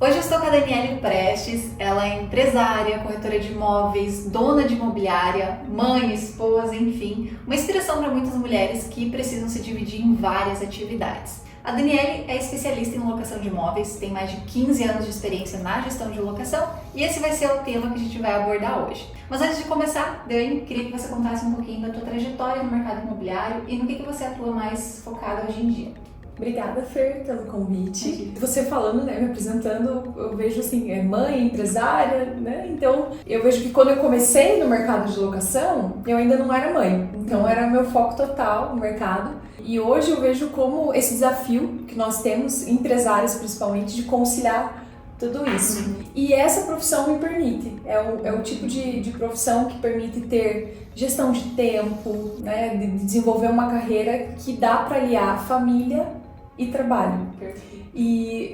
Hoje eu estou com a Daniele Prestes, ela é empresária, corretora de imóveis, dona de imobiliária, mãe, esposa, enfim, uma inspiração para muitas mulheres que precisam se dividir em várias atividades. A Daniele é especialista em locação de imóveis, tem mais de 15 anos de experiência na gestão de locação e esse vai ser o tema que a gente vai abordar hoje. Mas antes de começar, Dani, queria que você contasse um pouquinho da tua trajetória no mercado imobiliário e no que você atua mais focada hoje em dia. Obrigada, Fer, pelo convite. Você falando, né, me apresentando, eu vejo assim, mãe, empresária, né? Então, eu vejo que quando eu comecei no mercado de locação, eu ainda não era mãe. Então, era meu foco total no mercado. E hoje eu vejo como esse desafio que nós temos, empresários principalmente, de conciliar tudo isso. E essa profissão me permite, é o tipo de profissão que permite ter gestão de tempo, né, de desenvolver uma carreira que dá para aliar família e trabalho.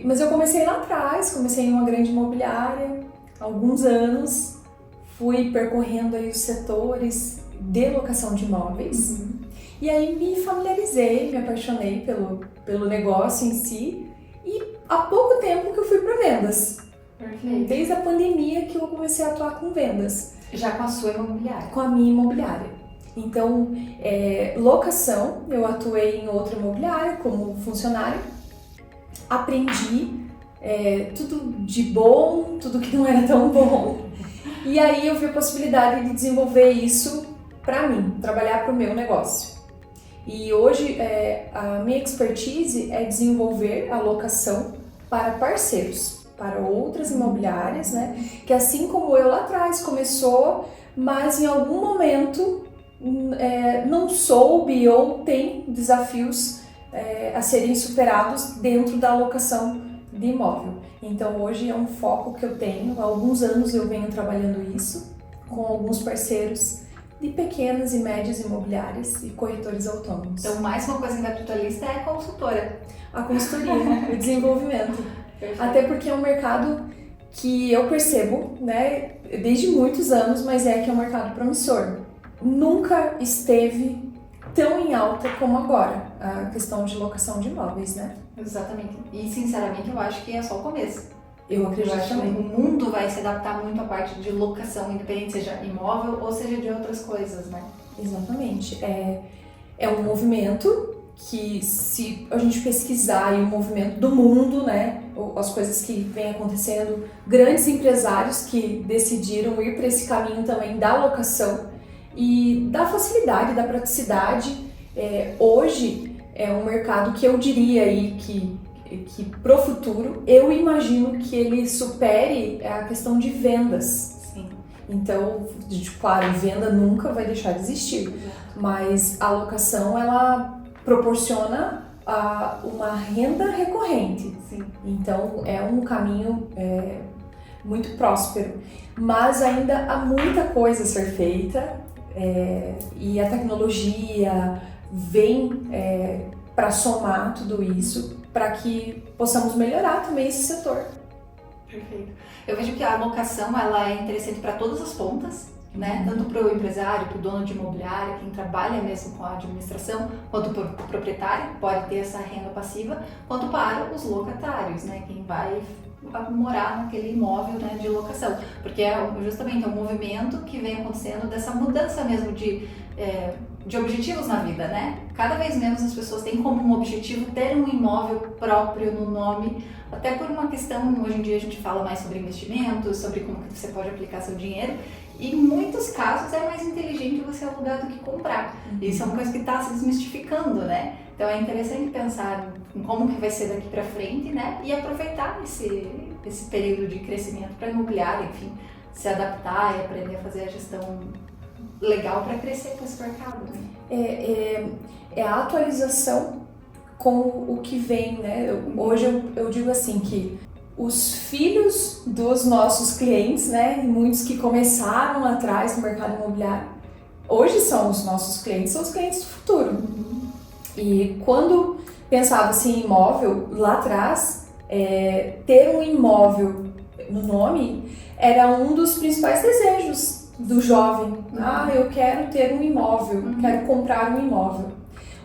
Mas eu comecei lá atrás, comecei em uma grande imobiliária, há alguns anos, fui percorrendo aí os setores de locação de imóveis, e aí me familiarizei, me apaixonei pelo negócio em si, e há pouco tempo que eu fui para vendas. Perfeito. Desde a pandemia que eu comecei a atuar com vendas. Já com a sua imobiliária? Com a minha imobiliária. Então, locação, eu atuei em outra imobiliária como funcionária, aprendi tudo de bom, tudo que não era tão bom, e aí eu vi a possibilidade de desenvolver isso para mim, trabalhar para o meu negócio. E hoje a minha expertise é desenvolver a locação para parceiros, para outras imobiliárias, né? Que assim como eu lá atrás começou, mas em algum momento não soube ou tem desafios a serem superados dentro da alocação de imóvel. Então hoje é um foco que eu tenho, há alguns anos eu venho trabalhando isso com alguns parceiros de pequenas e médias imobiliárias e corretores autônomos. Então mais uma coisa que vai para a tua lista é a consultora. A consultoria, o desenvolvimento. Perfeito. Até porque é um mercado que eu percebo, né, desde muitos anos, mas que é um mercado promissor. Nunca esteve tão em alta como agora, a questão de locação de imóveis, né? Exatamente. E sinceramente eu acho que é só o começo. Eu acredito acho que também. o mundo vai se adaptar muito à parte de locação, independente seja imóvel ou seja de outras coisas, né? Exatamente. É um movimento que, se a gente pesquisar aí o movimento do mundo, né, as coisas que vem acontecendo, grandes empresários que decidiram ir para esse caminho também da locação e da facilidade, da praticidade. Hoje é um mercado que eu diria aí que pro futuro eu imagino que ele supere a questão de vendas. Sim. Então, claro, venda nunca vai deixar de existir, Exato. mas a locação ela proporciona uma renda recorrente. Sim. Então é um caminho muito próspero, mas ainda há muita coisa a ser feita e a tecnologia vem para somar tudo isso para que possamos melhorar também esse setor. Perfeito. Eu vejo que a locação ela é interessante para todas as pontas, né? Tanto para o empresário, para o dono de imobiliária, quem trabalha mesmo com a administração, quanto para o proprietário, pode ter essa renda passiva, quanto para os locatários, né? Quem vai morar naquele imóvel, né, de locação. Porque é justamente um movimento que vem acontecendo dessa mudança mesmo de objetivos na vida, né? Cada vez menos as pessoas têm como um objetivo ter um imóvel próprio no nome, até por uma questão, hoje em dia a gente fala mais sobre investimentos, sobre como que você pode aplicar seu dinheiro, e em muitos casos é mais inteligente você alugar do que comprar. Isso é uma coisa que está se desmistificando, né? Então é interessante pensar em como que vai ser daqui para frente, né? E aproveitar esse período de crescimento para imobiliário, enfim, se adaptar e aprender a fazer a gestão legal para crescer com esse mercado. Né? É a atualização com o que vem, né? Hoje eu digo assim que os filhos dos nossos clientes, né, muitos que começaram lá atrás no mercado imobiliário, hoje são os nossos clientes, são os clientes do futuro. E quando pensava-se em imóvel lá atrás, ter um imóvel no nome era um dos principais desejos do jovem. Eu quero ter um imóvel, quero comprar um imóvel.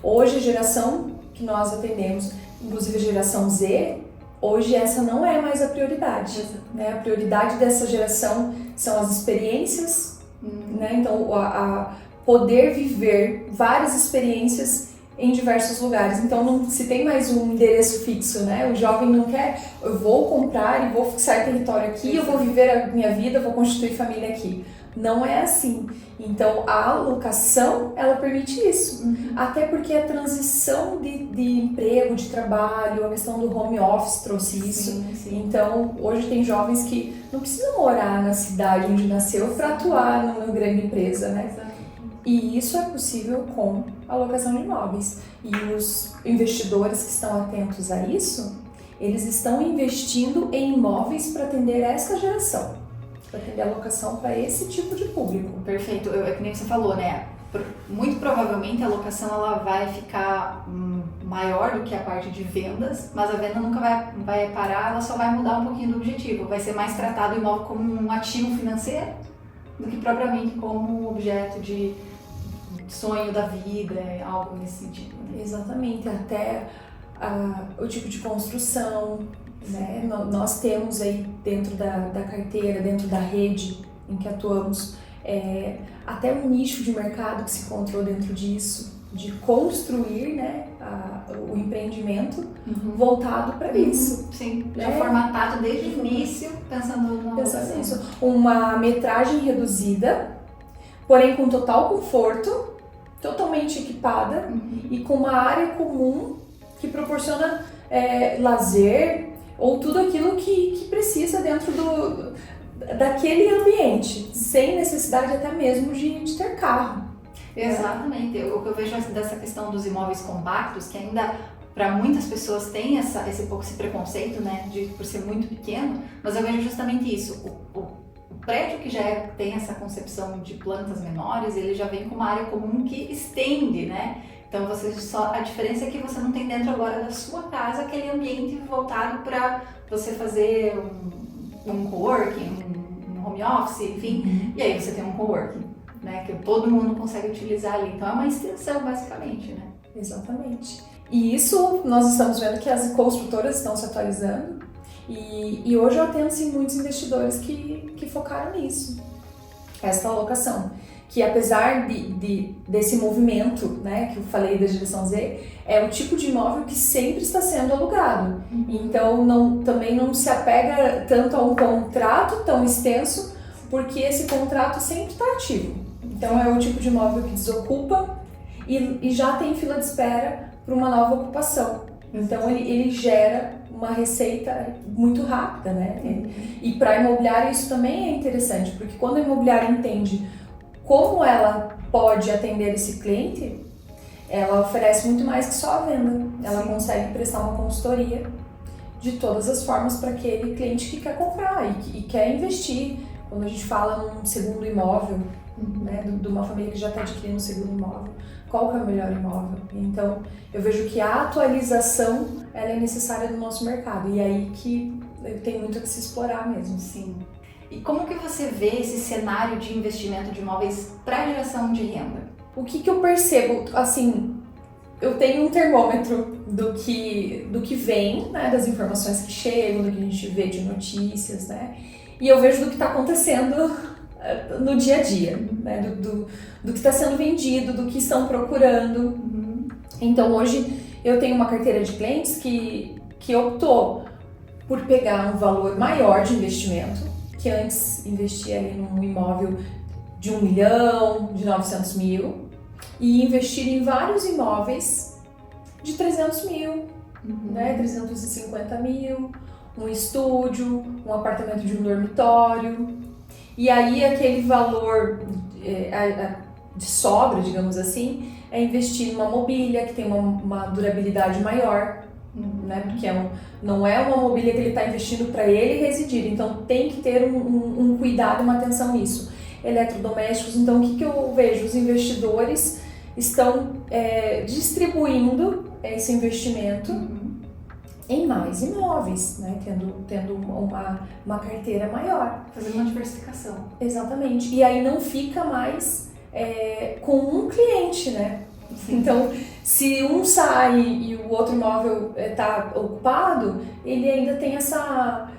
Hoje a geração que nós atendemos, inclusive a geração Z, Hoje essa não é mais a prioridade, né? A prioridade dessa geração são as experiências, né? Então, a poder viver várias experiências em diversos lugares. Então, não se tem mais um endereço fixo, né? O jovem não quer, eu vou comprar e vou fixar território aqui, eu vou viver a minha vida, vou constituir família aqui. Não é assim. Então, a locação, ela permite isso. Até porque a transição de emprego, de trabalho, a questão do home office trouxe isso. Sim. Então, hoje tem jovens que não precisam morar na cidade onde nasceu para atuar numa grande empresa, né? E isso é possível com a locação de imóveis. E os investidores que estão atentos a isso, eles estão investindo em imóveis para atender essa geração, para atender a locação para esse tipo de público. Perfeito. É que nem você falou, né? Muito provavelmente a locação ela vai ficar maior do que a parte de vendas, mas a venda nunca vai parar, ela só vai mudar um pouquinho do objetivo. Vai ser mais tratado o imóvel como um ativo financeiro do que propriamente como um objeto de sonho da vida, algo nesse sentido. Né? Exatamente, até o tipo de construção, né? Nós temos aí dentro da carteira, dentro da rede em que atuamos, até um nicho de mercado que se encontrou dentro disso, de construir, né, o empreendimento voltado para isso. Sim, já formatado desde o início, pensando na locação. Isso. Uma metragem reduzida, porém com total conforto, totalmente equipada e com uma área comum que proporciona lazer ou tudo aquilo que precisa dentro daquele ambiente, sem necessidade até mesmo de ter carro. Exatamente. O que eu vejo dessa questão dos imóveis compactos, que ainda para muitas pessoas tem esse preconceito, né, por ser muito pequeno, mas eu vejo justamente isso. O prédio que já tem essa concepção de plantas menores, ele já vem com uma área comum que estende, né? Então a diferença é que você não tem dentro agora da sua casa aquele ambiente voltado para você fazer um coworking, um home office, enfim, e aí você tem um coworking, né? Que todo mundo consegue utilizar ali. Então é uma extensão basicamente, né? Exatamente. E isso nós estamos vendo que as construtoras estão se atualizando. E hoje eu atendo sim muitos investidores que focaram nisso, essa alocação, que apesar desse movimento, né, que eu falei da geração Z, é o tipo de imóvel que sempre está sendo alugado. Então também não se apega tanto a um contrato tão extenso, porque esse contrato sempre está ativo. Então é o tipo de imóvel que desocupa e já tem fila de espera para uma nova ocupação. Então ele gera uma receita muito rápida, né? E para a imobiliária isso também é interessante, porque quando a imobiliária entende como ela pode atender esse cliente, ela oferece muito mais que só a venda. Ela consegue prestar uma consultoria de todas as formas para aquele cliente que quer comprar e quer investir. Quando a gente fala num segundo imóvel, né, de uma família que já está adquirindo um segundo imóvel, qual que é o melhor imóvel? Então, eu vejo que a atualização ela é necessária no nosso mercado e aí que tem muito a se explorar mesmo. Sim. E como que você vê esse cenário de investimento de imóveis para geração de renda? O que eu percebo, assim, eu tenho um termômetro do que vem, né, das informações que chegam, do que a gente vê de notícias, né, e eu vejo do que está acontecendo no dia a dia, né, do que está sendo vendido, do que estão procurando. Então hoje eu tenho uma carteira de clientes que optou por pegar um valor maior de investimento, que antes investia ali num imóvel de 1 milhão, de 900 mil, e investir em vários imóveis de 300 mil, né, 350 mil, um estúdio, um apartamento de um dormitório. E aí aquele valor de sobra, digamos assim, é investir numa mobília que tem uma durabilidade maior, né? Porque não é uma mobília que ele está investindo para ele residir, então tem que ter um cuidado, uma atenção nisso. Eletrodomésticos, então o que eu vejo? Os investidores estão distribuindo esse investimento em mais imóveis, né? Tendo uma carteira maior. Fazendo uma diversificação. Exatamente. E aí não fica mais com um cliente, né? Sim. Então, se um sai e o outro imóvel está ocupado, ele ainda tem essa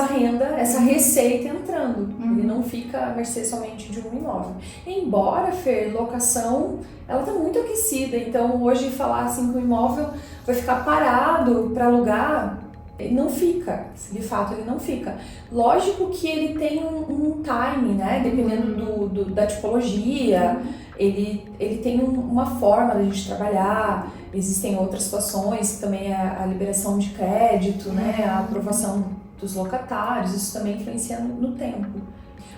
renda, essa receita entrando. Ele não fica à mercê somente de um imóvel. Embora, Fer, locação, ela está muito aquecida. Então, hoje falar assim que o imóvel vai ficar parado para alugar, ele não fica. De fato, ele não fica. Lógico que ele tem um timing, né? Dependendo da tipologia, ele tem uma forma da gente trabalhar. Existem outras situações, também a liberação de crédito, né? A aprovação dos locatários, isso também influencia no tempo.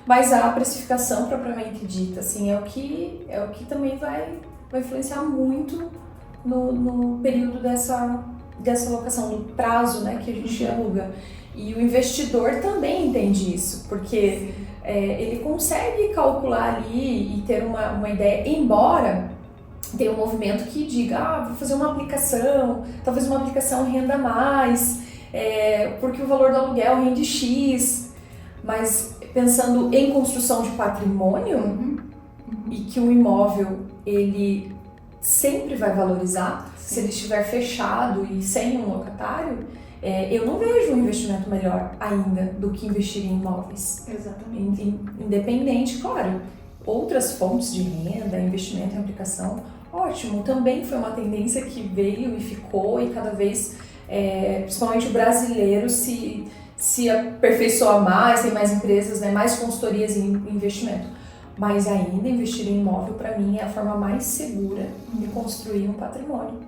Mas a precificação propriamente dita, assim, é o que também vai influenciar muito no período dessa locação, no prazo, né, que a gente aluga. E o investidor também entende isso, porque ele consegue calcular ali e ter uma ideia, embora tenha um movimento que diga, vou fazer uma aplicação, talvez uma aplicação renda mais, porque o valor do aluguel rende X, mas pensando em construção de patrimônio e que o imóvel ele sempre vai valorizar, se ele estiver fechado e sem um locatário, eu não vejo um investimento melhor ainda do que investir em imóveis. Exatamente. Independente, claro, outras fontes de renda, investimento em aplicação, ótimo, também foi uma tendência que veio e ficou e cada vez principalmente o brasileiro se aperfeiçoa mais, tem mais empresas, né, mais consultorias em investimento. Mas ainda investir em imóvel, para mim, é a forma mais segura de construir um patrimônio.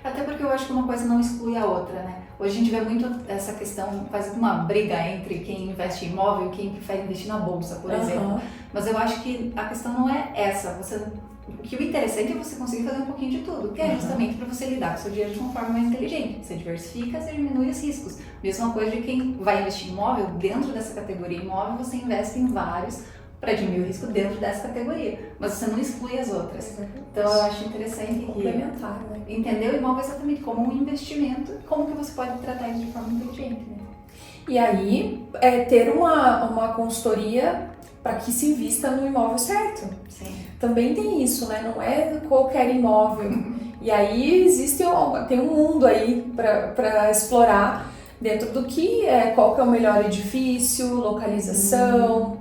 Até porque eu acho que uma coisa não exclui a outra, né? Hoje a gente vê muito essa questão, quase uma briga entre quem investe em imóvel e quem prefere investir na bolsa, por exemplo. Mas eu acho que a questão não é essa. O que o interessante é você conseguir fazer um pouquinho de tudo, que é justamente para você lidar com o seu dinheiro de uma forma mais inteligente. Você diversifica, você diminui os riscos. Mesma coisa de quem vai investir em imóvel, dentro dessa categoria imóvel, você investe em vários para diminuir o risco dentro dessa categoria, mas você não exclui as outras. Então eu acho interessante complementar, né? Entender o imóvel exatamente como um investimento, como que você pode tratar isso de forma inteligente, né? E aí, ter uma consultoria para que se invista no imóvel certo. Sim. Também tem isso, né? Não é qualquer imóvel. E aí tem um mundo aí para explorar dentro do qual que é o melhor edifício, localização,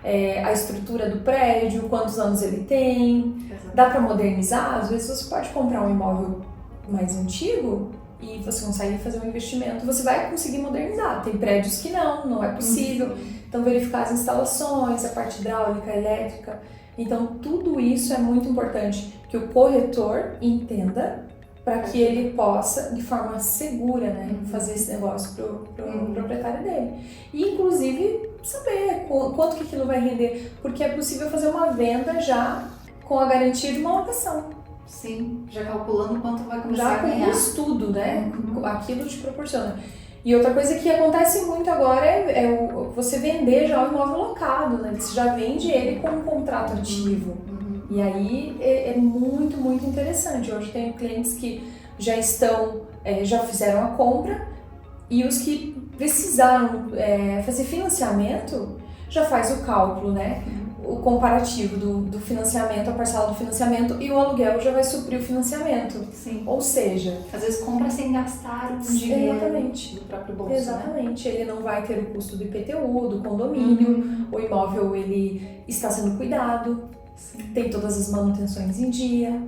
a estrutura do prédio, quantos anos ele tem. Exatamente. Dá para modernizar? Às vezes você pode comprar um imóvel mais antigo e você consegue fazer um investimento, você vai conseguir modernizar. Tem prédios que não é possível. Então verificar as instalações, a parte hidráulica, elétrica. Então tudo isso é muito importante que o corretor entenda para que ele possa, de forma segura, né, fazer esse negócio pro proprietário dele. E inclusive saber quanto que aquilo vai render, porque é possível fazer uma venda já com a garantia de uma locação. Sim, já calculando quanto vai começar já a ganhar. Já com estudo, né? Aquilo te proporciona. E outra coisa que acontece muito agora é você vender já o imóvel locado, né? Você já vende ele com um contrato ativo. E aí é muito, muito interessante. Hoje tenho clientes que já fizeram a compra e os que precisaram fazer financiamento já faz o cálculo, né? O comparativo do financiamento, a parcela do financiamento e o aluguel já vai suprir o financiamento. Sim. Ou seja, às vezes compra sem gastar um dinheiro do próprio bolso. Exatamente. Né? Ele não vai ter o custo do IPTU, do condomínio, o imóvel ele está sendo cuidado, tem todas as manutenções em dia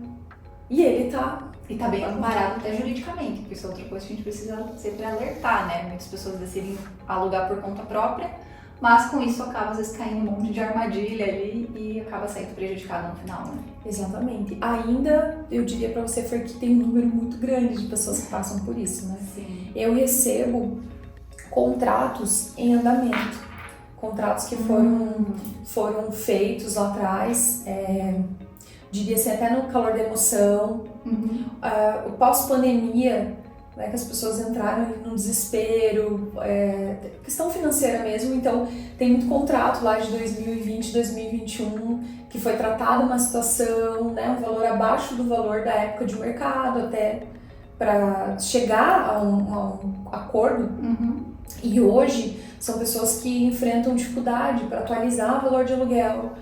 e ele está... E tá bem amparado até juridicamente, porque isso é outra coisa que a gente precisa sempre alertar, né? Muitas pessoas decidem alugar por conta própria, mas com isso acaba às vezes caindo um monte de armadilha ali e acaba saindo prejudicado no final, né? Exatamente. Ainda, eu diria pra você, Fer, que tem um número muito grande de pessoas que passam por isso, né? Sim. Eu recebo contratos em andamento, contratos que foram feitos lá atrás, diria assim, até no calor da emoção, o pós-pandemia, né, que as pessoas entraram no desespero, questão financeira mesmo, então tem muito contrato lá de 2020, 2021, que foi tratado uma situação, né, um valor abaixo do valor da época de mercado, até para chegar a um acordo, e hoje são pessoas que enfrentam dificuldade para atualizar o valor de aluguel,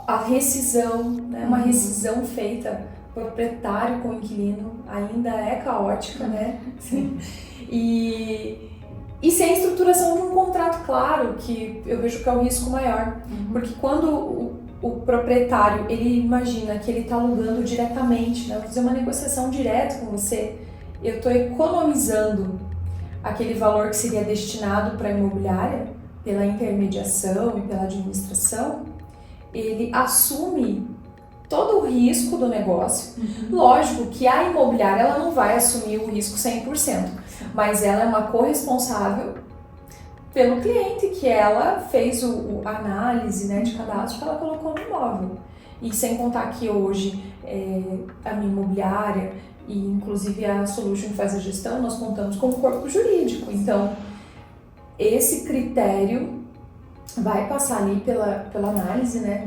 a rescisão, né, uma rescisão feita proprietário com o inquilino ainda é caótica, né? Sim. E sem estruturação de um contrato claro, que eu vejo que é o risco maior. Porque quando o proprietário, ele imagina que ele está alugando diretamente, né? Eu vou fazer uma negociação direta com você, eu estou economizando aquele valor que seria destinado para a imobiliária, pela intermediação e pela administração, ele assume todo o risco do negócio. Lógico que a imobiliária ela não vai assumir o risco 100%, mas ela é uma corresponsável pelo cliente, que ela fez a análise, né, de cadastro que ela colocou no imóvel. E sem contar que hoje a minha imobiliária e inclusive a Solution que faz a gestão, nós contamos com um corpo jurídico. Então, esse critério vai passar ali pela análise, né,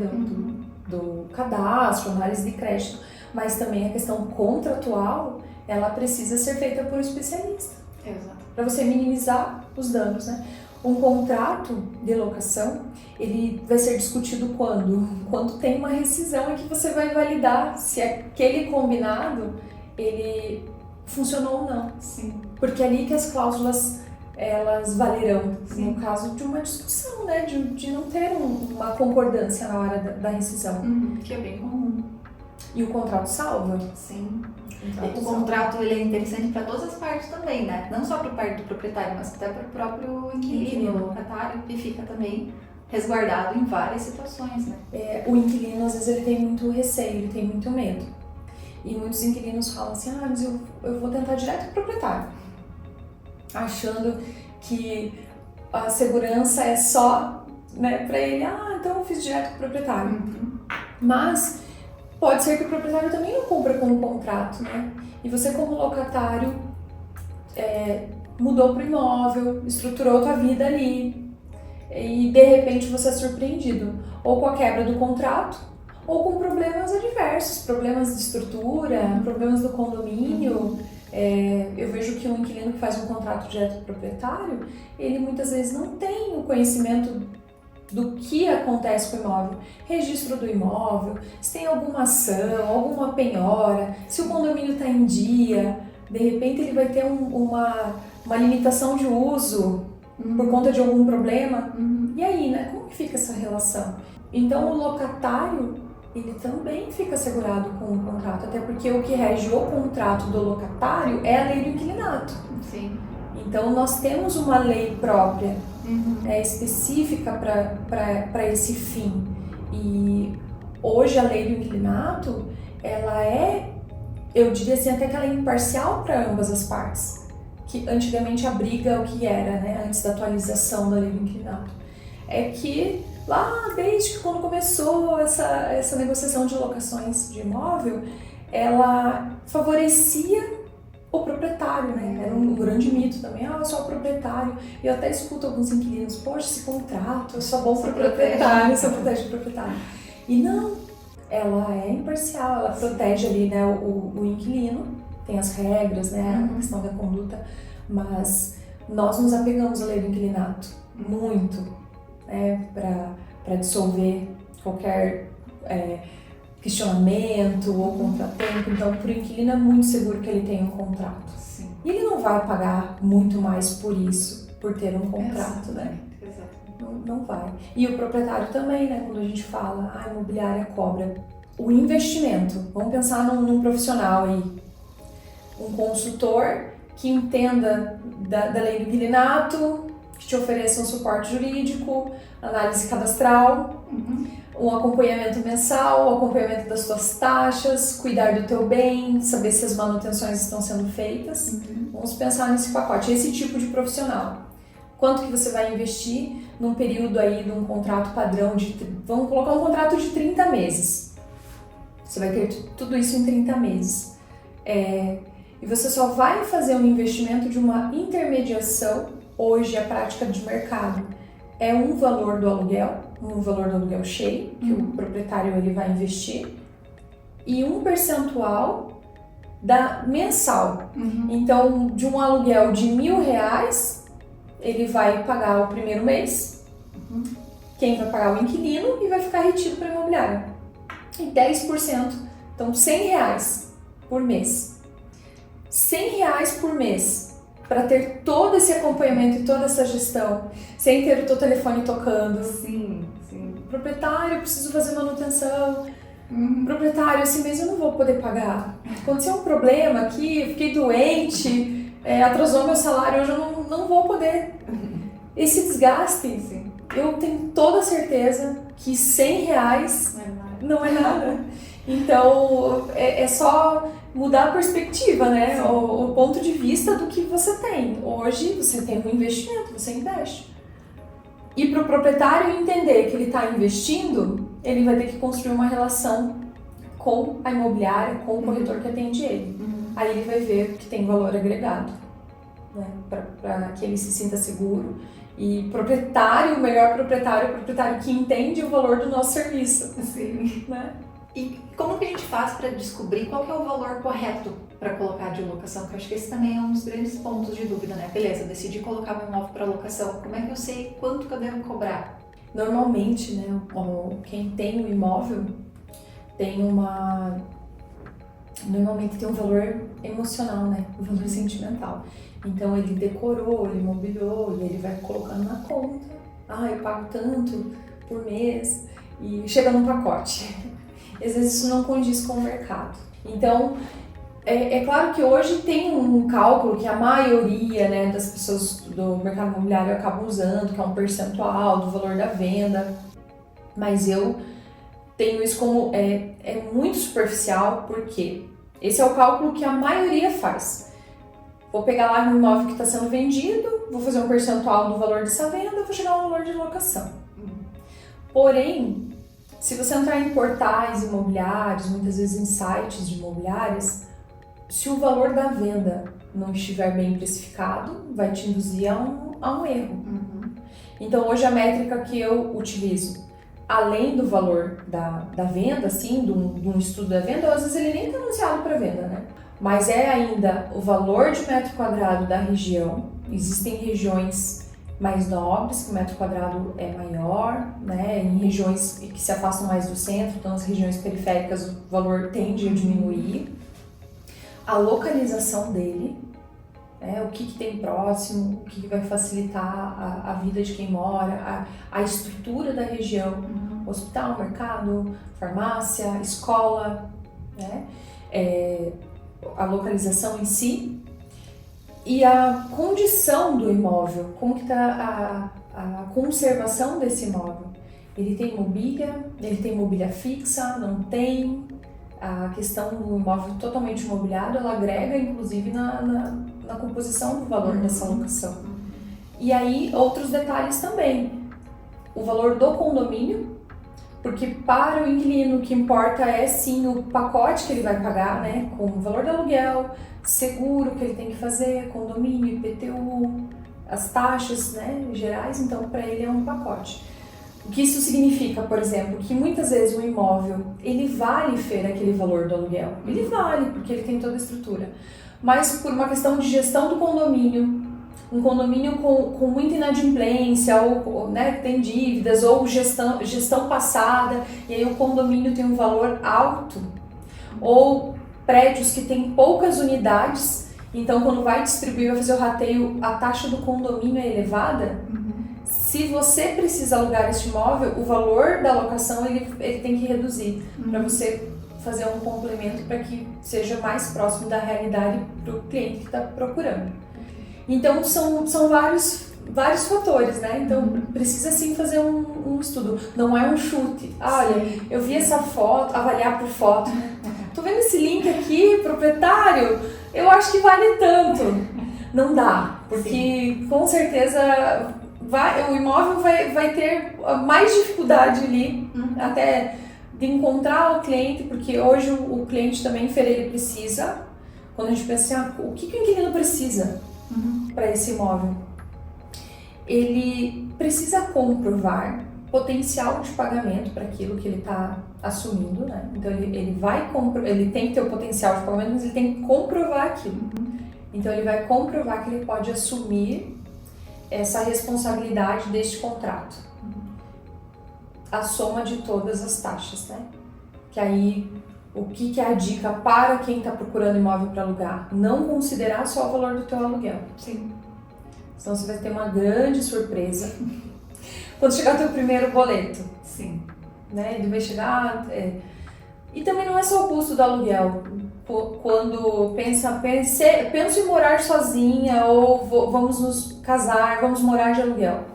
do cadastro, análise de crédito, mas também a questão contratual, ela precisa ser feita por um especialista. Exato. Para você minimizar os danos, né? Um contrato de locação, ele vai ser discutido quando? Quando tem uma rescisão em que você vai validar se aquele combinado, ele funcionou ou não. Sim. Porque é ali que as cláusulas, elas valerão. Sim. No caso de uma discussão, né? De não ter uma concordância na hora da rescisão. Que é bem comum. E o contrato salva? Sim. O contrato ele é interessante para todas as partes também, né? Não só para a parte do proprietário, mas até para o próprio inquilino, o locatário, que fica também resguardado em várias situações, né? O inquilino, às vezes, ele tem muito receio, ele tem muito medo. E muitos inquilinos falam assim, mas eu vou tentar direto com o proprietário. Achando que a segurança é só, né, para ele, então eu fiz direto com o proprietário. Mas pode ser que o proprietário também não cumpra com o contrato, né? E você, como locatário, mudou para o imóvel, estruturou a tua vida ali, e de repente você é surpreendido ou com a quebra do contrato ou com problemas adversos, problemas de estrutura, problemas do condomínio. Eu vejo que um inquilino que faz um contrato direto com o proprietário, ele muitas vezes não tem o conhecimento do que acontece com o imóvel, registro do imóvel, se tem alguma ação, alguma penhora, se o condomínio está em dia, de repente ele vai ter uma limitação de uso por conta de algum problema. E aí, né? Como que fica essa relação? Então o locatário, ele também fica assegurado com o contrato, até porque o que rege o contrato do locatário é a lei do inquilinato. Sim. Então nós temos uma lei própria, específica para esse fim. E hoje a lei do inquilinato, ela eu diria assim, até que ela é imparcial para ambas as partes. Que antigamente a briga, o que era, né, antes da atualização da lei do inquilinato, é que lá desde que quando começou essa negociação de locações de imóvel, ela favorecia o proprietário, né? Era um grande mito também, só o proprietário. E eu até escuto alguns inquilinos, poxa, esse contrato é só bom para o proprietário, só protege o proprietário. E não, ela é imparcial, ela protege ali, né, o inquilino, tem as regras, né, a questão da conduta, mas nós nos apegamos à lei do inquilinato muito, né, para dissolver qualquer questionamento ou contratempo. Então, para o inquilino é muito seguro que ele tenha um contrato. Sim. E ele não vai pagar muito mais por isso, por ter um contrato, né? Exato. Não vai. E o proprietário também, né? Quando a gente fala, a imobiliária cobra o investimento. Vamos pensar num profissional aí, um consultor que entenda da lei do inquilinato, que te ofereça um suporte jurídico, análise cadastral, um acompanhamento mensal, o acompanhamento das tuas taxas, cuidar do teu bem, saber se as manutenções estão sendo feitas. Vamos pensar nesse pacote, esse tipo de profissional. Quanto que você vai investir num período aí de um contrato padrão vamos colocar um contrato de 30 meses. Você vai ter tudo isso em 30 meses. E você só vai fazer um investimento de uma intermediação. Hoje a prática de mercado é um valor do aluguel cheio, que o proprietário ele vai investir, e um percentual mensal. Então, de um aluguel de R$1.000, ele vai pagar o primeiro mês, quem vai pagar o inquilino, e vai ficar retido para a imobiliária. E 10% Então, R$100 por mês. R$100 por mês para ter todo esse acompanhamento e toda essa gestão, sem ter o teu telefone tocando. Sim. Proprietário, eu preciso fazer manutenção. Proprietário, esse mês eu não vou poder pagar. Aconteceu um problema aqui, eu fiquei doente, atrasou meu salário, hoje eu não vou poder. Esse desgaste, eu tenho toda a certeza que R$100 não é nada. Então, é só mudar a perspectiva, né? O ponto de vista do que você tem. Hoje, você tem um investimento, você investe. E para o proprietário entender que ele está investindo, ele vai ter que construir uma relação com a imobiliária, com o corretor que atende ele. Aí ele vai ver que tem valor agregado, né? Para que ele se sinta seguro. E proprietário, o melhor proprietário é o proprietário que entende o valor do nosso serviço. Sim. Né? E como que a gente faz para descobrir qual que é o valor correto para colocar de locação? Porque eu acho que esse também é um dos grandes pontos de dúvida, né? Beleza, decidi colocar meu imóvel para locação. Como é que eu sei quanto que eu devo cobrar? Normalmente, né, quem tem o imóvel normalmente tem um valor emocional, né? Um valor sentimental. Então ele decorou, ele mobiliou e ele vai colocando na conta. Eu pago tanto por mês e chega num pacote. Às vezes isso não condiz com o mercado. Então, é claro que hoje tem um cálculo que a maioria, né, das pessoas do mercado imobiliário acabam usando, que é um percentual do valor da venda, mas eu tenho isso como é muito superficial, porque esse é o cálculo que a maioria faz. Vou pegar lá um imóvel que está sendo vendido, vou fazer um percentual do valor dessa venda, vou chegar ao valor de locação. Porém, se você entrar em portais imobiliários, muitas vezes em sites de imobiliárias, se o valor da venda não estiver bem precificado, vai te induzir a um erro. Então, hoje a métrica que eu utilizo, além do valor da venda, assim, de um estudo da venda, às vezes ele nem está anunciado para venda, né? Mas é ainda o valor de metro quadrado da região. Existem regiões mais nobres, que o metro quadrado é maior, né? Em regiões que se afastam mais do centro, então as regiões periféricas o valor tende a diminuir. A localização dele, o que tem próximo, o que vai facilitar a vida de quem mora, a estrutura da região, hospital, mercado, farmácia, escola, né? A localização em si e a condição do imóvel, como que está a conservação desse imóvel. Ele tem mobília fixa, não tem. A questão do imóvel totalmente imobiliado, ela agrega inclusive na composição do valor dessa locação. E aí, outros detalhes também. O valor do condomínio, porque para o inquilino o que importa é sim o pacote que ele vai pagar, né? Com o valor do aluguel, seguro que ele tem que fazer, condomínio, IPTU, as taxas, né, gerais, então para ele é um pacote. O que isso significa, por exemplo, que muitas vezes o imóvel, ele vale aquele valor do aluguel. Ele vale, porque ele tem toda a estrutura. Mas por uma questão de gestão do condomínio, um condomínio com muita inadimplência, ou né, tem dívidas, ou gestão passada, e aí o condomínio tem um valor alto, ou prédios que têm poucas unidades, então quando vai distribuir, vai fazer o rateio, a taxa do condomínio é elevada. Se você precisa alugar este imóvel, o valor da locação ele tem que reduzir para você fazer um complemento para que seja mais próximo da realidade para o cliente que está procurando. Então são vários fatores, né? Então precisa sim fazer um estudo. Não é um chute. Olha, eu vi essa foto, avaliar por foto. Tô vendo esse link aqui, proprietário, eu acho que vale tanto. Não dá, porque com certeza o imóvel vai ter mais dificuldade ali, até de encontrar o cliente, porque hoje o cliente também, ele precisa, quando a gente pensa assim, o que o inquilino precisa para esse imóvel? Ele precisa comprovar potencial de pagamento para aquilo que ele está assumindo, né? Então ele tem que ter o potencial de pagamento, mas ele tem que comprovar aquilo. Então ele vai comprovar que ele pode assumir essa responsabilidade deste contrato. A soma de todas as taxas, né? Que aí o que é a dica para quem está procurando imóvel para alugar? Não considerar só o valor do teu aluguel. Sim. Senão você vai ter uma grande surpresa quando chegar o teu primeiro boleto. Sim. Né? Ele vai chegar... E também não é só o custo do aluguel. Quando penso em morar sozinha ou vamos nos casar, vamos morar de aluguel.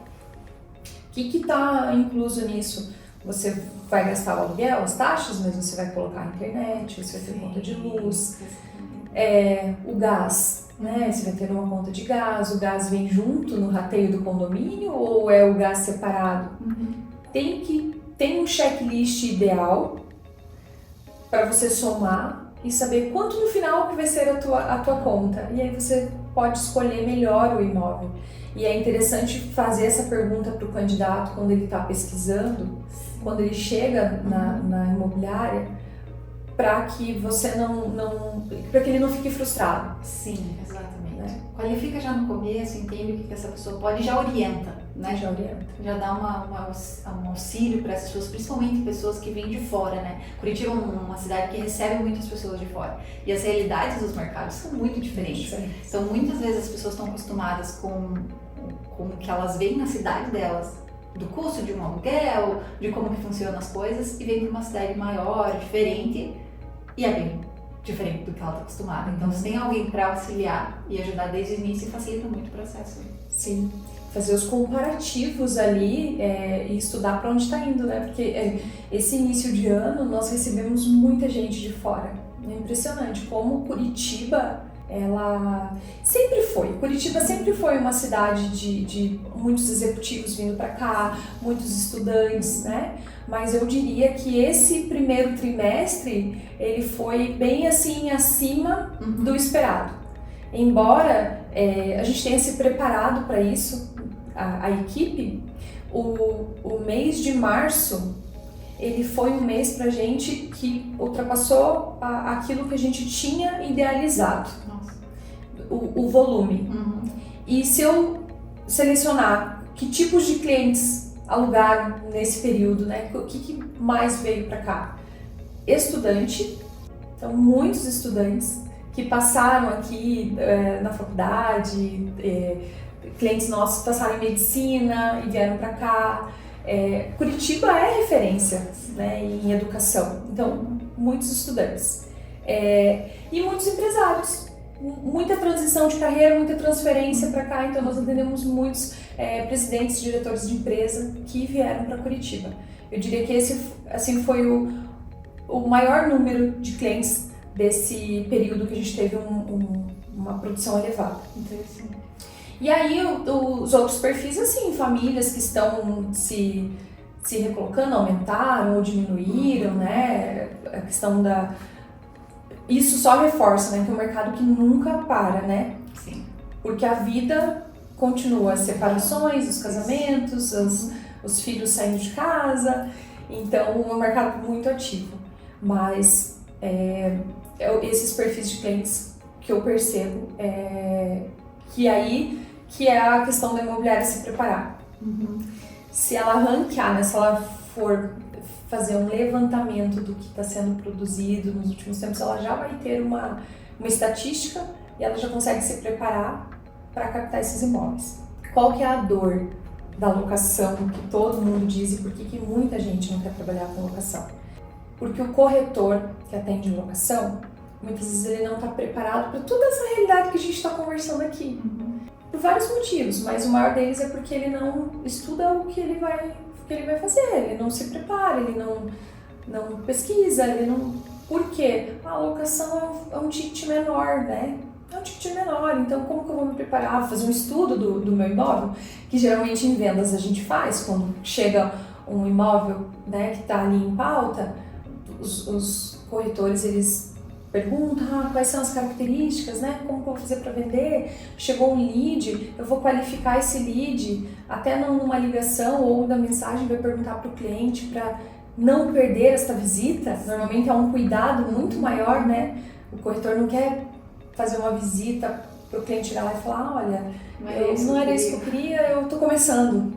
O que está incluso nisso? Você vai gastar o aluguel, as taxas, mas você vai colocar a internet, você vai ter conta de luz, o gás, né? Você vai ter uma conta de gás, o gás vem junto no rateio do condomínio ou é o gás separado? Tem um checklist ideal para você somar e saber quanto no final que vai ser a tua conta. E aí você pode escolher melhor o imóvel. E é interessante fazer essa pergunta para o candidato quando ele está pesquisando, quando ele chega na imobiliária, para que você para que ele não fique frustrado. Sim, exatamente. Né? Qualifica já no começo, entende o que essa pessoa pode e já orienta, né? Já orienta. Já dá um auxílio para essas pessoas, principalmente pessoas que vêm de fora, né? Curitiba é uma cidade que recebe muitas pessoas de fora. E as realidades dos mercados são muito diferentes. Então, muitas vezes as pessoas estão acostumadas com o que elas veem na cidade delas, do custo de um aluguel, de como que funcionam as coisas, e vem para uma cidade maior, diferente, e é bem diferente do que ela está acostumada. Então, se tem alguém para auxiliar e ajudar desde o início, facilita muito o processo. Sim, fazer os comparativos ali e estudar para onde está indo, né? Porque esse início de ano nós recebemos muita gente de fora. É impressionante como Curitiba, Curitiba sempre foi uma cidade de muitos executivos vindo para cá, muitos estudantes, né? Mas eu diria que esse primeiro trimestre, ele foi bem assim, acima do esperado. Embora a gente tenha se preparado para isso, a equipe, o mês de março, ele foi um mês pra gente que ultrapassou aquilo que a gente tinha idealizado. Nossa. O volume. E se eu selecionar que tipos de clientes alugaram nesse período, né? O que mais veio para cá? Estudante, então muitos estudantes que passaram aqui na faculdade, clientes nossos que passaram em medicina e vieram para cá. Curitiba é referência, né, em educação, então muitos estudantes e muitos empresários, muita transição de carreira, muita transferência para cá, então nós atendemos muitos presidentes, diretores de empresa que vieram para Curitiba. Eu diria que esse assim, foi o maior número de clientes desse período que a gente teve uma produção elevada. Interessante. E aí os outros perfis, assim, famílias que estão se recolocando, aumentaram ou diminuíram, né? A questão isso só reforça, né? Que é um mercado que nunca para, né? Sim. Porque a vida continua, as separações, os casamentos, os filhos saindo de casa, então é um mercado muito ativo. Mas esses perfis de clientes que eu percebo que é a questão da imobiliária se preparar. Se ela ranquear, né, se ela for fazer um levantamento do que está sendo produzido nos últimos tempos, ela já vai ter uma estatística e ela já consegue se preparar para captar esses imóveis. Qual que é a dor da locação que todo mundo diz e por que muita gente não quer trabalhar com locação? Porque o corretor que atende locação, muitas vezes ele não está preparado para toda essa realidade que a gente está conversando aqui. Por vários motivos, mas o maior deles é porque ele não estuda o que ele vai fazer, ele não se prepara, ele não pesquisa, ele não... Por quê? A locação é um ticket menor, né? É um ticket menor, então como que eu vou me preparar? Vou fazer um estudo do meu imóvel, que geralmente em vendas a gente faz, quando chega um imóvel, né, que está ali em pauta, os corretores, eles perguntam quais são as características, né? Como que eu vou fazer para vender? Chegou um lead, eu vou qualificar esse lead, até numa ligação ou na mensagem vai perguntar para o cliente para não perder esta visita. Normalmente é um cuidado muito maior, né? O corretor não quer fazer uma visita para o cliente chegar lá e falar, olha, não era isso que eu queria, eu estou começando.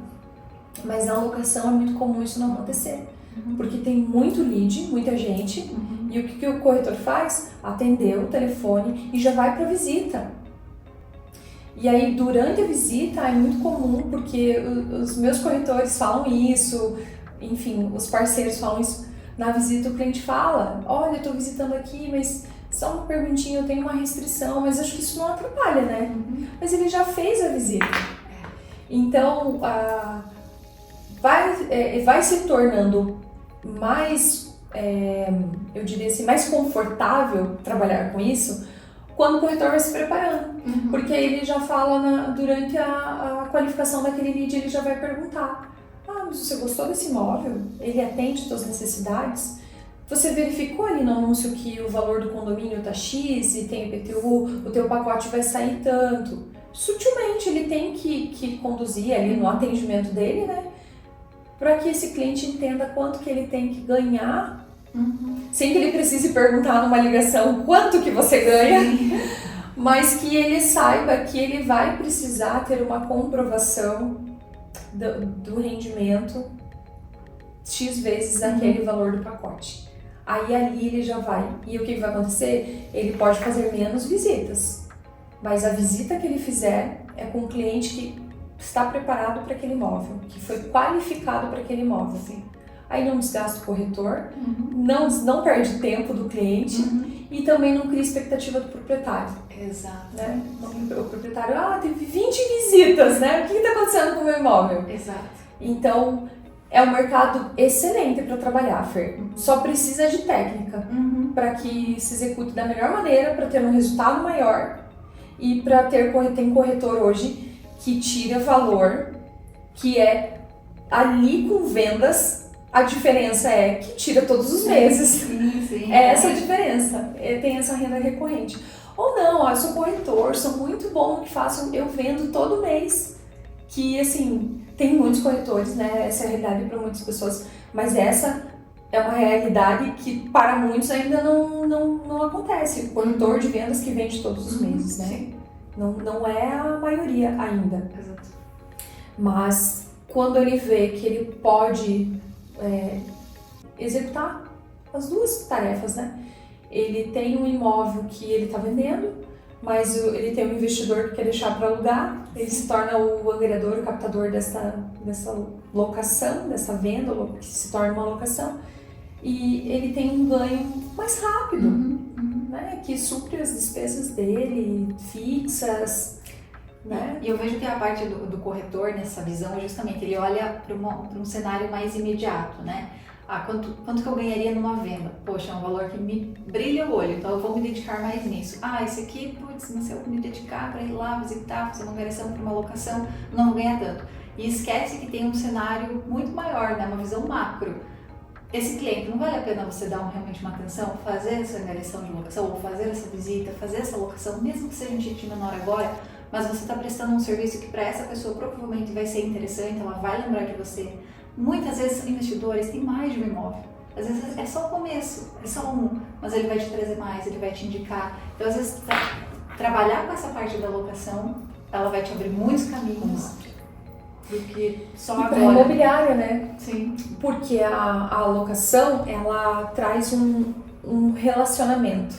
Mas na locação é muito comum isso não acontecer. porque tem muito lead, muita gente, e o que o corretor faz? Atendeu o telefone e já vai para visita. E aí, durante a visita, é muito comum, porque os meus corretores falam isso, enfim, os parceiros falam isso. Na visita, o cliente fala, olha, eu estou visitando aqui, mas só uma perguntinha, eu tenho uma restrição, mas acho que isso não atrapalha, né? Mas ele já fez a visita. Então, vai se tornando mais, eu diria assim, mais confortável trabalhar com isso quando o corretor vai se preparando. Porque aí ele já fala, durante a qualificação daquele lead, ele já vai perguntar, mas você gostou desse imóvel? Ele atende suas necessidades? Você verificou ali no anúncio que o valor do condomínio está X e tem IPTU, o teu pacote vai sair tanto? Sutilmente ele tem que conduzir ali no atendimento dele, né? Para que esse cliente entenda quanto que ele tem que ganhar, sem que ele precise perguntar numa ligação quanto que você ganha, mas que ele saiba que ele vai precisar ter uma comprovação do rendimento X vezes aquele valor do pacote. Aí ali ele já vai. E o que vai acontecer? Ele pode fazer menos visitas, mas a visita que ele fizer é com um cliente que está preparado para aquele imóvel, que foi qualificado para aquele imóvel. Sim. Aí não desgasta o corretor, não perde tempo do cliente e também não cria expectativa do proprietário. Exato. Né? O proprietário, teve 20 visitas, né? O que está acontecendo com o meu imóvel? Exato. Então, é um mercado excelente para trabalhar, Fer. Só precisa de técnica para que se execute da melhor maneira, para ter um resultado maior e para tem corretor hoje que tira valor, que é ali com vendas, a diferença é que tira todos os meses. Sim. É essa a diferença, tem essa renda recorrente. Ou não, eu sou corretor, sou muito bom no que faço, eu vendo todo mês. Que, assim, tem muitos corretores, né? Essa é a realidade para muitas pessoas, mas essa é uma realidade que para muitos ainda não acontece. O corretor de vendas que vende todos os meses, né? Sim. Não é a maioria ainda. Exato. Mas quando ele vê que ele pode executar as duas tarefas, né? Ele tem um imóvel que ele está vendendo, mas ele tem um investidor que quer deixar para alugar, ele se torna o angariador, o captador dessa locação, dessa venda, que se torna uma locação, e ele tem um ganho mais rápido, né? Que supre as despesas dele, fixas, né? E eu vejo que a parte do corretor nessa visão é justamente, ele olha para um cenário mais imediato, né? Quanto que eu ganharia numa venda? Poxa, é um valor que me brilha o olho, então eu vou me dedicar mais nisso. Esse aqui, mas se eu me dedicar para ir lá visitar, fazer uma variação para uma locação, não vou ganhar tanto. E esquece que tem um cenário muito maior, né? Uma visão macro. Esse cliente, não vale a pena você dar realmente uma atenção, fazer essa variação de locação, ou fazer essa visita, fazer essa locação, mesmo que seja um ticket menor agora, mas você está prestando um serviço que para essa pessoa provavelmente vai ser interessante, ela vai lembrar de você. Muitas vezes investidores têm mais de um imóvel, às vezes é só o começo, é só um, mas ele vai te trazer mais, ele vai te indicar. Então às vezes trabalhar com essa parte da locação, ela vai te abrir muitos caminhos do que só e agora. Para imobiliária, né? Sim. Porque a locação, ela traz um relacionamento.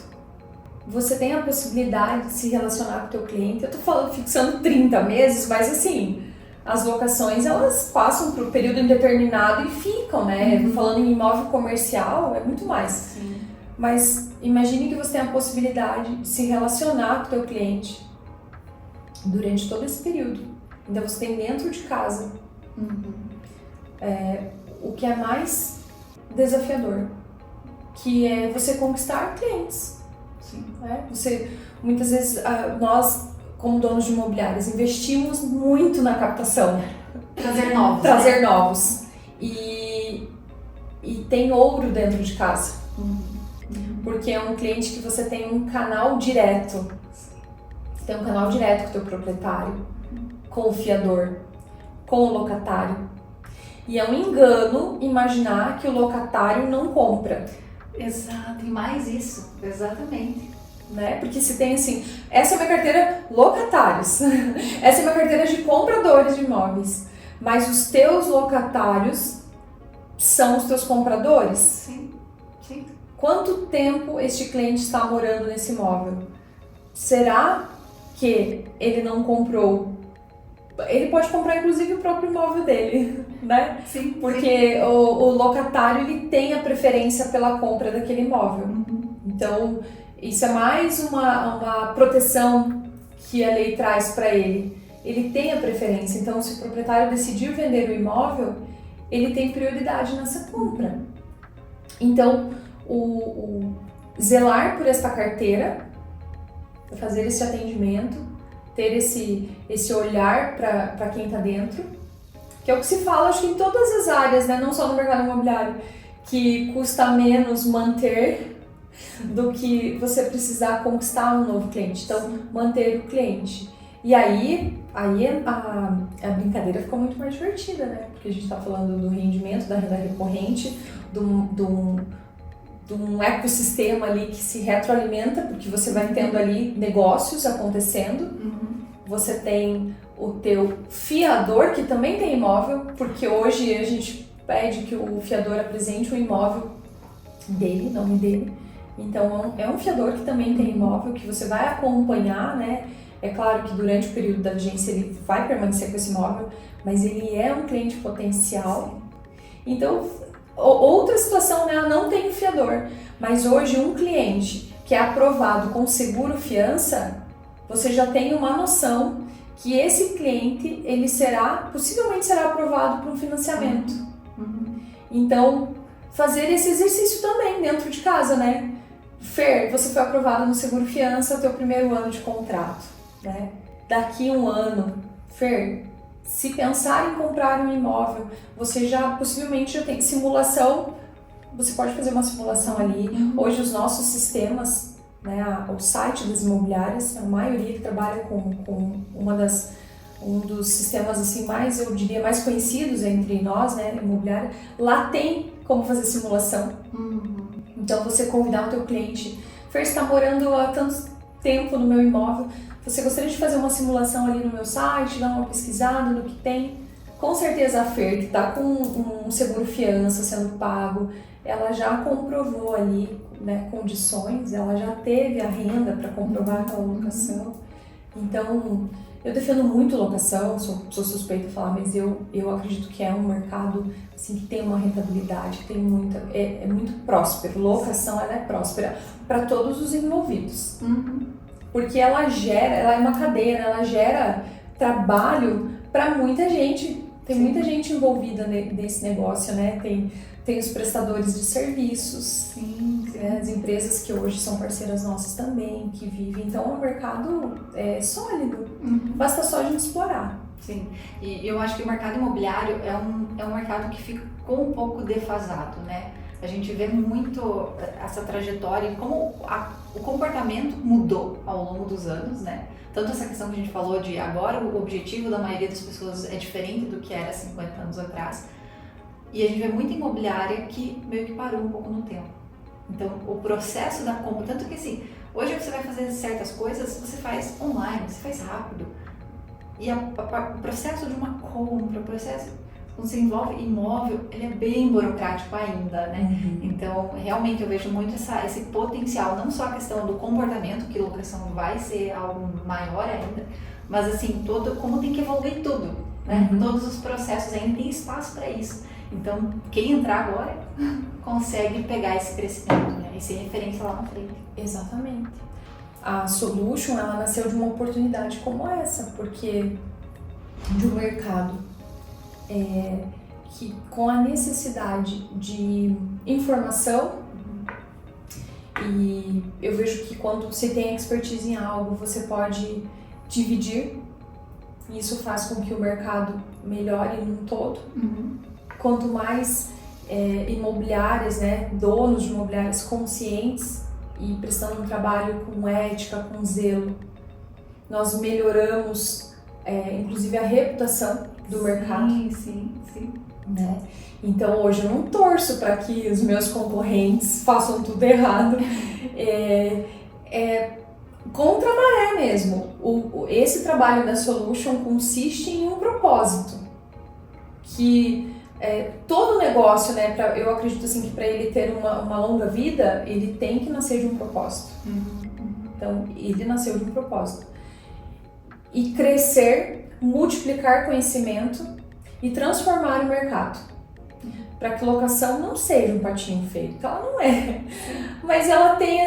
Você tem a possibilidade de se relacionar com o teu cliente. Eu tô fixando 30 meses, mas assim, as locações, elas passam por um período indeterminado e ficam, né? Falando em imóvel comercial, é muito mais. Sim. Mas imagine que você tem a possibilidade de se relacionar com o teu cliente durante todo esse período. Então você tem dentro de casa. O que é mais desafiador, que é você conquistar clientes. Sim. Né? Muitas vezes, nós, como donos de imobiliárias, investimos muito na captação. Trazer novos. Trazer novos. E tem ouro dentro de casa. Porque é um cliente que você tem um canal direto. Você tem um canal direto com o teu proprietário, com o fiador, com o locatário. E é um engano imaginar que o locatário não compra. Exato, e mais isso, exatamente. Né? Porque se tem assim, essa é minha carteira locatários, essa é minha carteira de compradores de imóveis, mas os teus locatários são os teus compradores? Sim, sim. Quanto tempo este cliente está morando nesse imóvel? Será que ele não comprou? Ele pode comprar inclusive o próprio imóvel dele, né? Sim. Porque sim. o locatário ele tem a preferência pela compra daquele imóvel. Então, isso é mais uma proteção que a lei traz para ele. Ele tem a preferência. Então, se o proprietário decidir vender o imóvel, ele tem prioridade nessa compra. Então, o zelar por esta carteira, fazer esse atendimento, ter esse olhar para quem está dentro, que é o que se fala, acho que em todas as áreas, né? Não só no mercado imobiliário, que custa menos manter do que você precisar conquistar um novo cliente. Então, manter o cliente. E aí a brincadeira ficou muito mais divertida, né? Porque a gente está falando do rendimento, da renda recorrente, de um ecossistema ali que se retroalimenta, porque você vai tendo ali negócios acontecendo. Você tem o teu fiador, que também tem imóvel, porque hoje a gente pede que o fiador apresente o imóvel dele, nome dele. Então é um fiador que também tem imóvel, que você vai acompanhar, né? É claro que durante o período da vigência ele vai permanecer com esse imóvel, mas ele é um cliente potencial. Então, outra situação, né? Não tem o fiador, mas hoje um cliente que é aprovado com seguro fiança, você já tem uma noção que esse cliente, ele possivelmente será aprovado para um financiamento. Então, fazer esse exercício também dentro de casa, né? Fer, você foi aprovada no seguro fiança, teu primeiro ano de contrato, né? Daqui um ano, Fer, se pensar em comprar um imóvel, você possivelmente já tem simulação, você pode fazer uma simulação ali. Hoje os nossos sistemas, né, o site das imobiliárias, a maioria que trabalha com um dos sistemas assim mais, eu diria, mais conhecidos entre nós, né, imobiliária, lá tem como fazer simulação. Então você convidar o teu cliente, Fer, está morando há tanto tempo no meu imóvel, você gostaria de fazer uma simulação ali no meu site, dar uma pesquisada no que tem? Com certeza a Fer, que está com um seguro fiança sendo pago, ela já comprovou ali, né, condições, ela já teve a renda para comprovar aquela locação. Então, eu defendo muito locação, sou suspeita de falar, mas eu acredito que é um mercado assim, que tem uma rentabilidade, que tem é muito próspero. Locação, ela é próspera para todos os envolvidos. Porque ela é uma cadeia, ela gera trabalho para muita gente. Tem muita gente envolvida nesse negócio, né? Tem os prestadores de serviços, né? As empresas que hoje são parceiras nossas também, que vivem. Então, é um mercado sólido. Basta só a gente explorar. Sim, e eu acho que o mercado imobiliário é um mercado que ficou um pouco defasado, né? A gente vê muito essa trajetória e como o comportamento mudou ao longo dos anos, né? Tanto essa questão que a gente falou de agora o objetivo da maioria das pessoas é diferente do que era 50 anos atrás. E a gente vê muita imobiliária que meio que parou um pouco no tempo. Então, o processo da compra, tanto que assim, hoje você vai fazer certas coisas, você faz online, você faz rápido. E o processo de uma compra, o processo quando você envolve imóvel, ele é bem burocrático ainda, né? Então, realmente eu vejo muito esse potencial, não só a questão do comportamento, que locação vai ser algo maior ainda, mas assim, como tem que evoluir tudo, né? Todos os processos ainda tem espaço para isso. Então, quem entrar agora consegue pegar esse crescimento, né? E ser referência lá na frente. Exatamente. A Solution, ela nasceu de uma oportunidade como essa, porque de um mercado que com a necessidade de informação, e eu vejo que quando você tem expertise em algo, você pode dividir, e isso faz com que o mercado melhore num todo. Quanto mais imobiliárias, né, donos de imobiliárias conscientes e prestando um trabalho com ética, com zelo, nós melhoramos inclusive a reputação do mercado. Sim. Né? Então hoje eu não torço para que os meus concorrentes façam tudo errado. Contra a maré mesmo. Esse trabalho da Solution consiste em um propósito, que todo negócio, né, eu acredito assim que para ele ter uma longa vida, ele tem que nascer de um propósito. Então, ele nasceu de um propósito. E crescer, multiplicar conhecimento e transformar o mercado. Para que locação não seja um patinho feio, que ela não é. Mas ela tem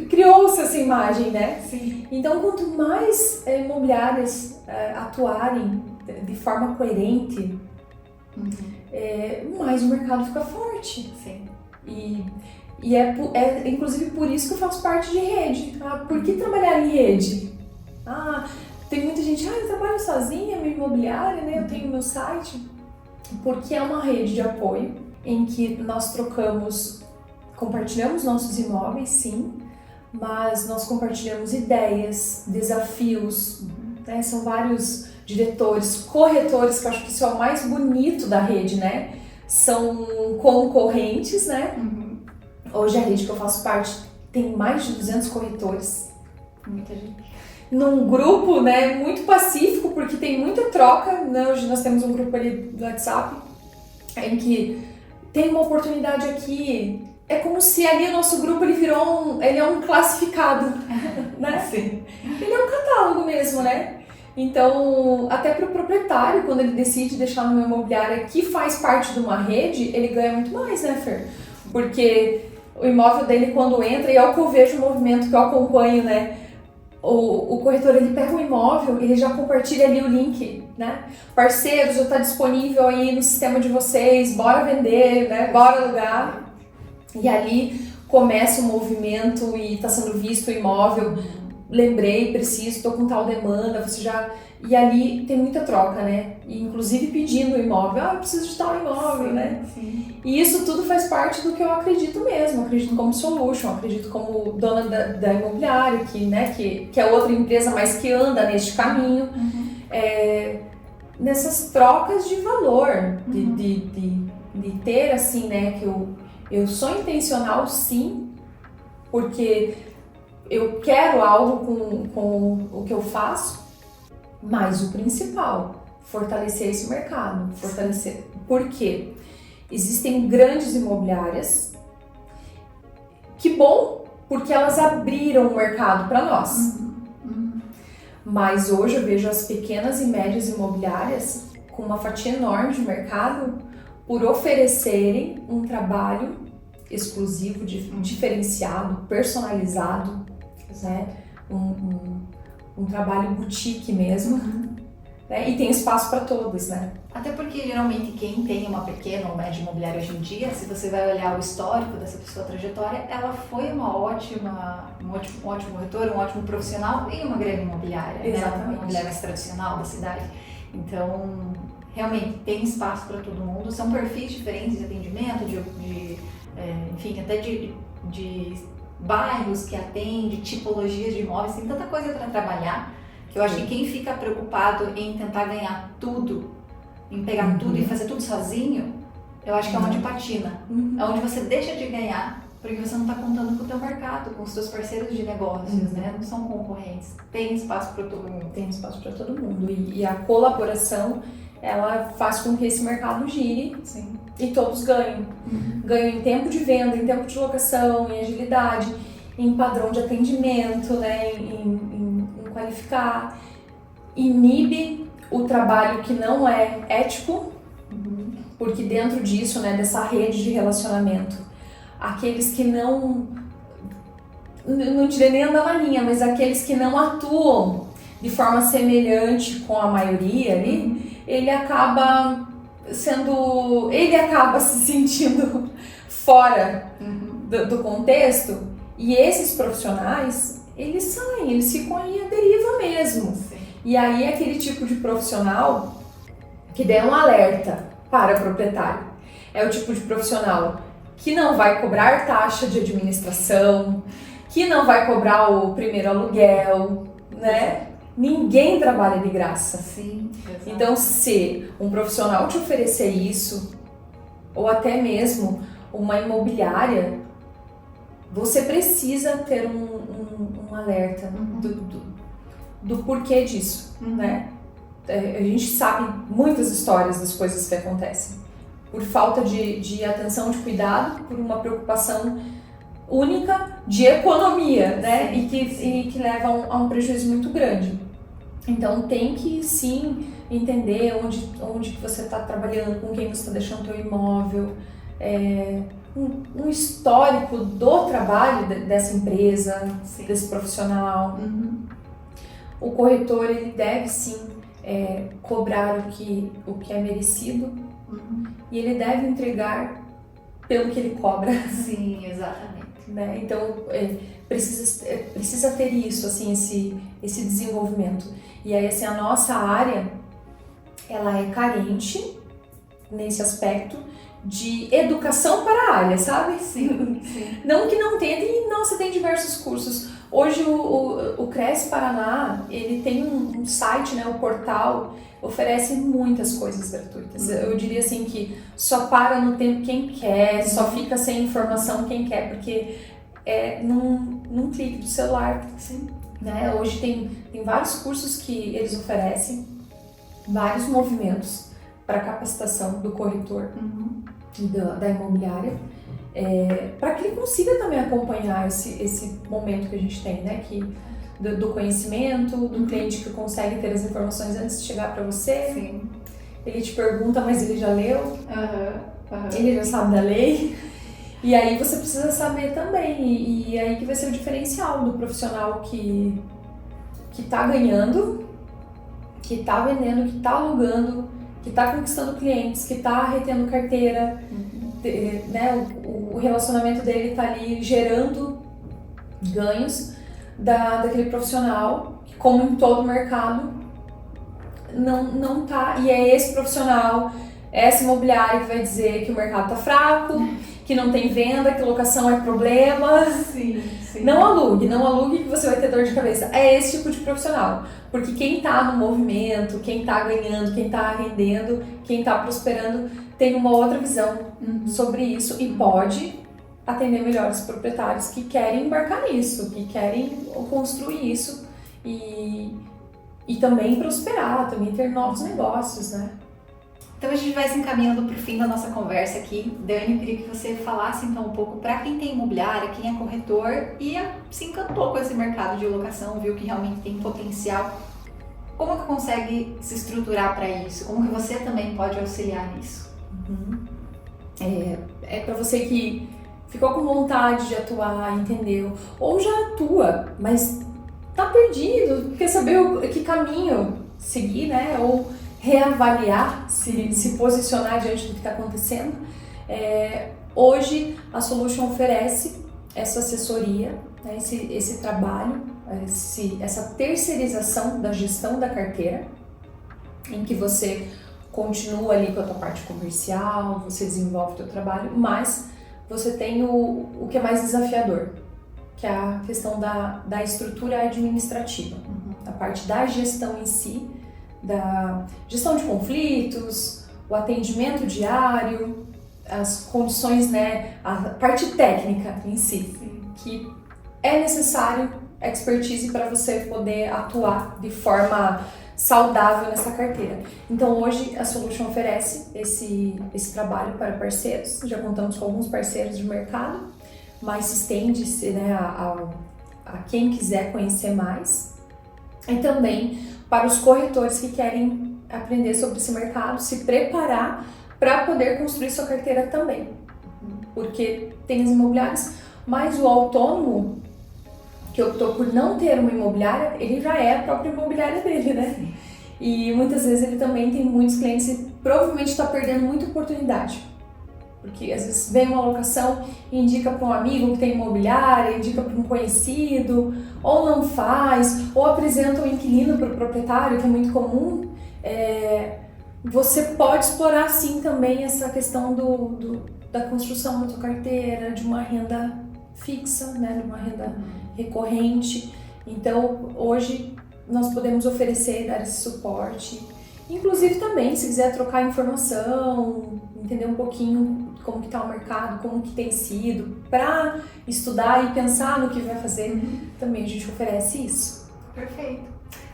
criou-se essa imagem, né? Sim. Então, quanto mais imobiliárias atuarem de forma coerente, mais o mercado fica forte. Sim. E é inclusive por isso que eu faço parte de rede. Por que trabalhar em rede? Tem muita gente, eu trabalho sozinha, minha imobiliária, né? Eu tenho meu site. Porque é uma rede de apoio em que nós compartilhamos nossos imóveis, sim, mas nós compartilhamos ideias, desafios, né? São vários diretores, corretores, que eu acho que isso é o mais bonito da rede, né? São concorrentes, né? Hoje a rede que eu faço parte tem mais de 200 corretores. Muita gente. Num grupo, né, muito pacífico, porque tem muita troca, né? Hoje nós temos um grupo ali do WhatsApp em que tem uma oportunidade aqui. É como se ali o nosso grupo ele é um classificado, né? Sim. Ele é um catálogo mesmo, né? Então, até para o proprietário, quando ele decide deixar numa imobiliária que faz parte de uma rede, ele ganha muito mais, né, Fer? Porque o imóvel dele, quando entra, e é o que eu vejo o movimento que eu acompanho, né? O corretor, ele pega o imóvel, ele já compartilha ali o link, né? Parceiros, já está disponível aí no sistema de vocês, bora vender, né? Bora alugar. E ali começa o movimento e está sendo visto o imóvel. Lembrei, preciso, estou com tal demanda, você já... E ali tem muita troca, né? E, inclusive pedindo o imóvel, eu preciso de tal imóvel, sim, né? Sim. E isso tudo faz parte do que eu acredito mesmo, acredito como solution, acredito como dona da imobiliária, que é outra empresa, mas que anda neste caminho, nessas trocas de valor, de ter assim, né, que eu sou intencional sim, porque eu quero algo com o que eu faço, mas o principal, fortalecer esse mercado, fortalecer. Por quê? Existem grandes imobiliárias, que bom, porque elas abriram o mercado para nós. Mas hoje eu vejo as pequenas e médias imobiliárias com uma fatia enorme de mercado por oferecerem um trabalho exclusivo, diferenciado, personalizado, né? Um trabalho boutique mesmo, né? E tem espaço para todos, né? Até porque geralmente quem tem uma pequena ou média imobiliária hoje em dia, se você vai olhar o histórico dessa pessoa, a trajetória, ela foi um ótimo corretor, um ótimo profissional em uma grande imobiliária, Exatamente. Né? Uma imobiliária mais tradicional da cidade. Então, realmente tem espaço para todo mundo, são perfis diferentes de atendimento, enfim, até de bairros que atende, tipologias de imóveis, tem tanta coisa para trabalhar, que eu acho que quem fica preocupado em tentar ganhar tudo, em pegar tudo e fazer tudo sozinho, eu acho que é onde patina. É onde você deixa de ganhar, porque você não está contando com o teu mercado, com os teus parceiros de negócios, né? Não são concorrentes. Tem espaço para todo mundo. Tem espaço para todo mundo. E a colaboração, ela faz com que esse mercado gire. Sim. E todos ganham. Ganham em tempo de venda, em tempo de locação, em agilidade, em padrão de atendimento, né? Em qualificar. Inibe o trabalho que não é ético, porque dentro disso, né, dessa rede de relacionamento, aqueles que não direi nem andar na linha, mas aqueles que não atuam de forma semelhante com a maioria ali, ele acaba se sentindo fora do contexto, e esses profissionais, eles saem, eles ficam aí à deriva mesmo. Sim. E aí é aquele tipo de profissional que der um alerta para o proprietário. É o tipo de profissional que não vai cobrar taxa de administração, que não vai cobrar o primeiro aluguel, né? Ninguém trabalha de graça. Sim, exato. Então, se um profissional te oferecer isso, ou até mesmo uma imobiliária, você precisa ter um alerta do porquê disso, né? A gente sabe muitas histórias das coisas que acontecem. por falta de atenção, de cuidado, por uma preocupação única de economia, né? E que leva a um prejuízo muito grande. Então tem que sim entender onde que você está trabalhando, com quem você está deixando o seu imóvel, um histórico do trabalho dessa empresa, desse profissional. O corretor ele deve sim cobrar o que é merecido e ele deve entregar pelo que ele cobra. Sim, exatamente. Né? Então precisa ter isso, assim, esse desenvolvimento. E aí assim, a nossa área ela é carente nesse aspecto de educação para a área, sabe? Sim. Não que não tenha, nossa, tem diversos cursos. Hoje o Cresce Paraná, ele tem um site, né, o portal, oferece muitas coisas gratuitas. Eu diria assim que só para no tempo quem quer, só fica sem informação quem quer, porque num clique do celular. Sim. Né? Hoje tem vários cursos que eles oferecem, vários movimentos para capacitação do corretor e da imobiliária, para que ele consiga também acompanhar esse momento que a gente tem, né? Do conhecimento, do cliente que consegue ter as informações antes de chegar para você. Sim. Ele te pergunta, mas ele já leu, ele já sabe da lei. E aí você precisa saber também, e aí que vai ser o diferencial do profissional que tá ganhando, que tá vendendo, que tá alugando, que tá conquistando clientes, que tá retendo carteira, né? O relacionamento dele tá ali gerando ganhos daquele profissional, que como em todo mercado, não tá, e é esse profissional, essa imobiliária que vai dizer que o mercado tá fraco, que não tem venda, que locação é problema. Sim. Não alugue que você vai ter dor de cabeça. É esse tipo de profissional. Porque quem tá no movimento, quem tá ganhando, quem tá rendendo, quem tá prosperando, tem uma outra visão sobre isso e pode atender melhor os proprietários que querem embarcar nisso, que querem construir isso e também prosperar, também ter novos negócios, né? Então a gente vai se encaminhando para o fim da nossa conversa aqui. Dani, eu queria que você falasse então um pouco para quem tem imobiliária, quem é corretor e se encantou com esse mercado de locação, viu que realmente tem potencial. Como que consegue se estruturar para isso? Como que você também pode auxiliar nisso? É para você que ficou com vontade de atuar, entendeu? Ou já atua, mas tá perdido, quer saber que caminho seguir, né? Ou reavaliar, se posicionar diante do que está acontecendo. Hoje a Solution oferece essa assessoria, né, esse trabalho, essa terceirização da gestão da carteira, em que você continua ali com a tua parte comercial, você desenvolve o teu trabalho, mas você tem o que é mais desafiador, que é a questão da estrutura administrativa, a parte da gestão em si, da gestão de conflitos, o atendimento diário, as condições, né, a parte técnica em si, que é necessário expertise para você poder atuar de forma saudável nessa carteira. Então hoje a Solution oferece esse trabalho para parceiros, já contamos com alguns parceiros de mercado, mas se estende, né, a quem quiser conhecer mais, e também para os corretores que querem aprender sobre esse mercado, se preparar para poder construir sua carteira também. Porque tem as imobiliárias, mas o autônomo que optou por não ter uma imobiliária, ele já é a própria imobiliária dele, né? E muitas vezes ele também tem muitos clientes e provavelmente está perdendo muita oportunidade. Porque às vezes vem uma locação e indica para um amigo que tem imobiliária, indica para um conhecido, ou não faz, ou apresenta o inquilino para o proprietário, que é muito comum. Você pode explorar sim também essa questão da construção da sua carteira, de uma renda fixa, né, de uma renda recorrente. Então hoje nós podemos oferecer, dar esse suporte. Inclusive também, se quiser trocar informação, entender um pouquinho como que está o mercado, como que tem sido, para estudar e pensar no que vai fazer, também a gente oferece isso. Perfeito.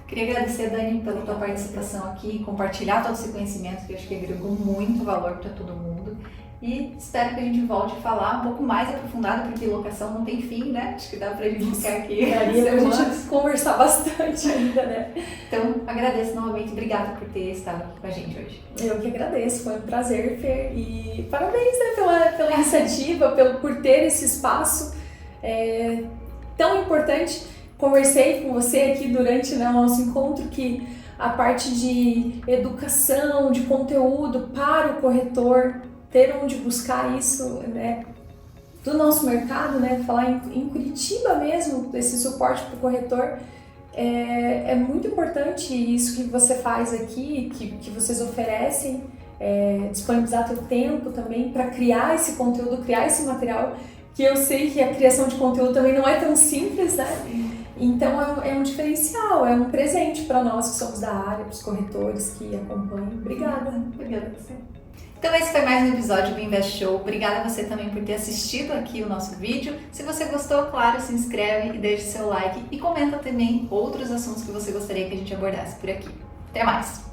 Queria agradecer, Dani, pela tua participação aqui, compartilhar todo esse conhecimento, que eu acho que agregou muito valor para todo mundo. E espero que a gente volte a falar um pouco mais aprofundado, porque locação não tem fim, né? Acho que dá pra gente ficar aqui. Daria pra gente conversar bastante ainda, né? Então, agradeço novamente. Obrigada por ter estado aqui com a gente hoje. Eu que agradeço, foi um prazer, Fer. E parabéns, né, pela iniciativa, por ter esse espaço tão importante. Conversei com você aqui durante, né, o nosso encontro que a parte de educação, de conteúdo para o corretor, ter onde buscar isso, né, do nosso mercado, né, falar em Curitiba mesmo, esse suporte para o corretor, é muito importante isso que você faz aqui, que vocês oferecem, disponibilizar teu tempo também para criar esse conteúdo, criar esse material, que eu sei que a criação de conteúdo também não é tão simples, né? Então é um diferencial, é um presente para nós que somos da área, para os corretores que acompanham. Obrigada. Obrigada a você. Então esse foi mais um episódio do Invest Show. Obrigada a você também por ter assistido aqui o nosso vídeo. Se você gostou, claro, se inscreve e deixe seu like e comenta também outros assuntos que você gostaria que a gente abordasse por aqui. Até mais!